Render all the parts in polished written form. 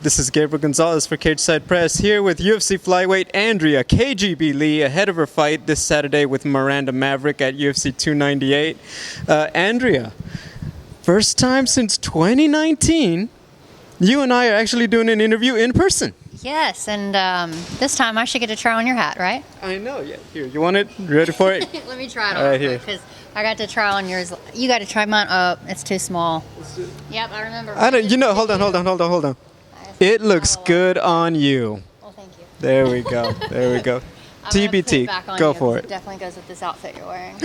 This is Gabriel Gonzalez for Cage Side Press here with UFC flyweight Andrea KGB Lee ahead of her fight this Saturday with Miranda Maverick at UFC 298. Andrea, first time since 2019, you and I are actually doing an interview in person. Yes, and this time I should get to try on your hat, right? I know, yeah. Here, you want it? Ready for it? Let me try it All right, on here. because I got to try on yours. You got to try mine. Oh, it's too small. Yep, I remember. Hold on. It looks good on you. Well, thank you. There we go. I'm gonna put it TBT, back on go you, for 'cause it. Definitely goes with this outfit you're wearing.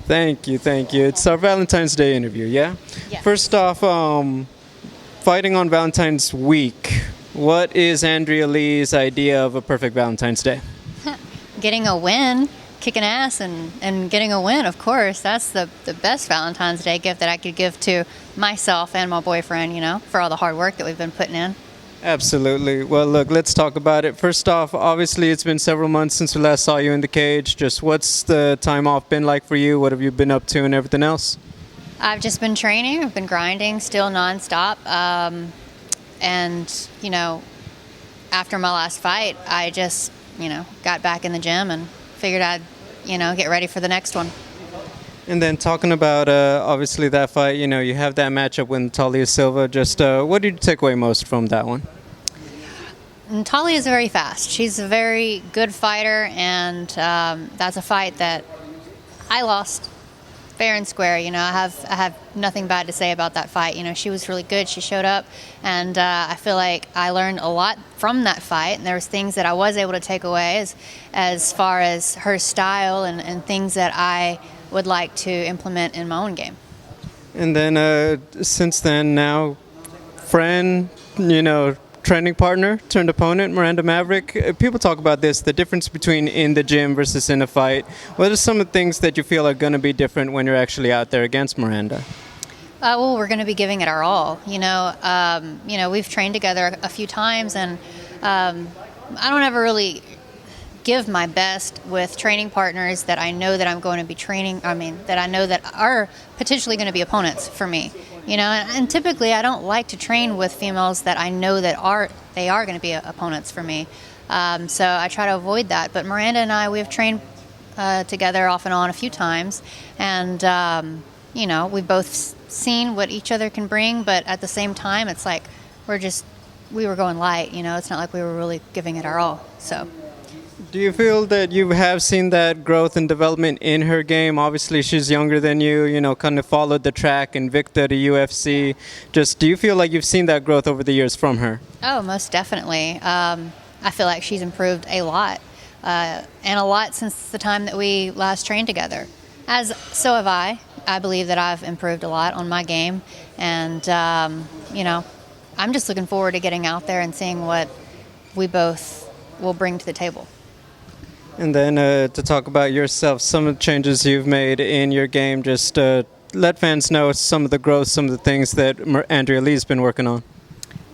Thank you. It's our Valentine's Day interview, yeah? Yes. First off, fighting on Valentine's week, what is Andrea Lee's idea of a perfect Valentine's Day? Getting a win, kicking ass, and getting a win, of course. That's the best Valentine's Day gift that I could give to myself and my boyfriend, you know, for all the hard work that we've been putting in. Absolutely. Well, look, let's talk about it. First off, obviously, it's been several months since we last saw you in the cage. Just what's the time off been like for you? What have you been up to and everything else? I've just been training. I've been grinding still nonstop. And, you know, after my last fight, I just, got back in the gym and figured I'd, get ready for the next one. And then talking about, obviously, that fight, you have that matchup with Talia Silva. Just what did you take away most from that one? And Talia is very fast. She's a very good fighter, and that's a fight that I lost fair and square. I have nothing bad to say about that fight. She was really good. She showed up, and I feel like I learned a lot from that fight. And there was things that I was able to take away as far as her style and things that I would like to implement in my own game. And then since then, now, friend, training partner turned opponent, Miranda Maverick. People talk about this, the difference between in the gym versus in a fight. What are some of the things that you feel are going to be different when you're actually out there against Miranda? Well, we're going to be giving it our all. We've trained together a few times, and I don't ever really give my best with training partners that I know that I'm going to be that I know that are potentially going to be opponents for me. And typically I don't like to train with females that I know that they are going to be opponents for me. So I try to avoid that. But Miranda and I, we have trained together off and on a few times, and we've both seen what each other can bring. But at the same time, it's like we were going light. It's not like we were really giving it our all. So. Do you feel that you have seen that growth and development in her game? Obviously, she's younger than you, kind of followed the track, Invicta to UFC. Just do you feel like you've seen that growth over the years from her? Oh, most definitely. I feel like she's improved a lot, and a lot since the time that we last trained together. So have I. I believe that I've improved a lot on my game, and, I'm just looking forward to getting out there and seeing what we both will bring to the table. And then to talk about yourself, some of the changes you've made in your game, just let fans know some of the growth, some of the things that Andrea Lee's been working on.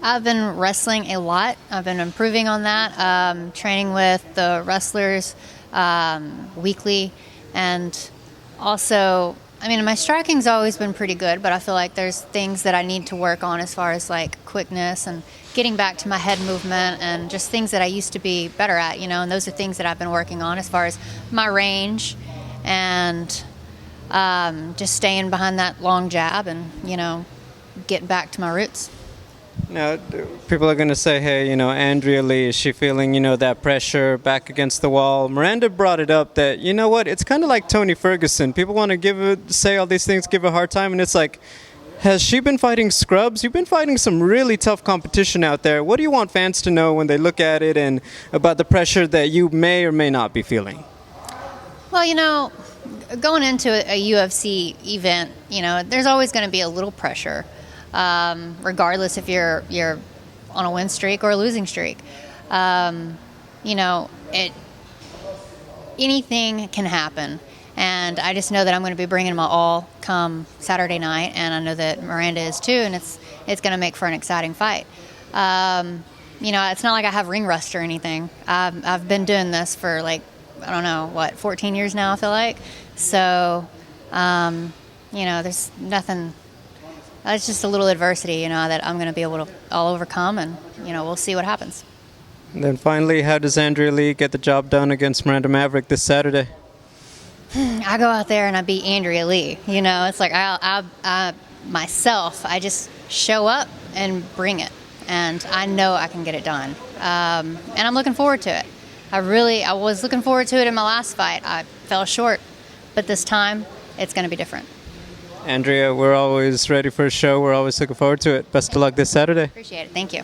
I've been wrestling a lot. I've been improving on that, training with the wrestlers weekly. And also, my striking's always been pretty good, but I feel like there's things that I need to work on as far as like quickness and getting back to my head movement and just things that I used to be better at, and those are things that I've been working on as far as my range and just staying behind that long jab and, getting back to my roots. Now, people are going to say, hey, Andrea Lee, is she feeling, that pressure back against the wall? Miranda brought it up that, it's kind of like Tony Ferguson. People want to say all these things, give her a hard time, and it's like, has she been fighting scrubs? You've been fighting some really tough competition out there. What do you want fans to know when they look at it and about the pressure that you may or may not be feeling? Well, going into a UFC event, there's always going to be a little pressure. Regardless if you're on a win streak or a losing streak. Anything can happen. And I just know that I'm going to be bringing my all come Saturday night, and I know that Miranda is too, and it's going to make for an exciting fight. It's not like I have ring rust or anything. I've been doing this for 14 years now, I feel like. So, there's nothing it's just a little adversity, that I'm going to be able to all overcome, and we'll see what happens. And then finally, how does Andrea Lee get the job done against Miranda Maverick this Saturday? I go out there and I beat Andrea Lee. It's like I myself, I just show up and bring it, and I know I can get it done. And I'm looking forward to it. I was looking forward to it in my last fight. I fell short, but this time it's going to be different. Andrea, we're always ready for a show. We're always looking forward to it. Best of luck this Saturday. Appreciate it. Thank you.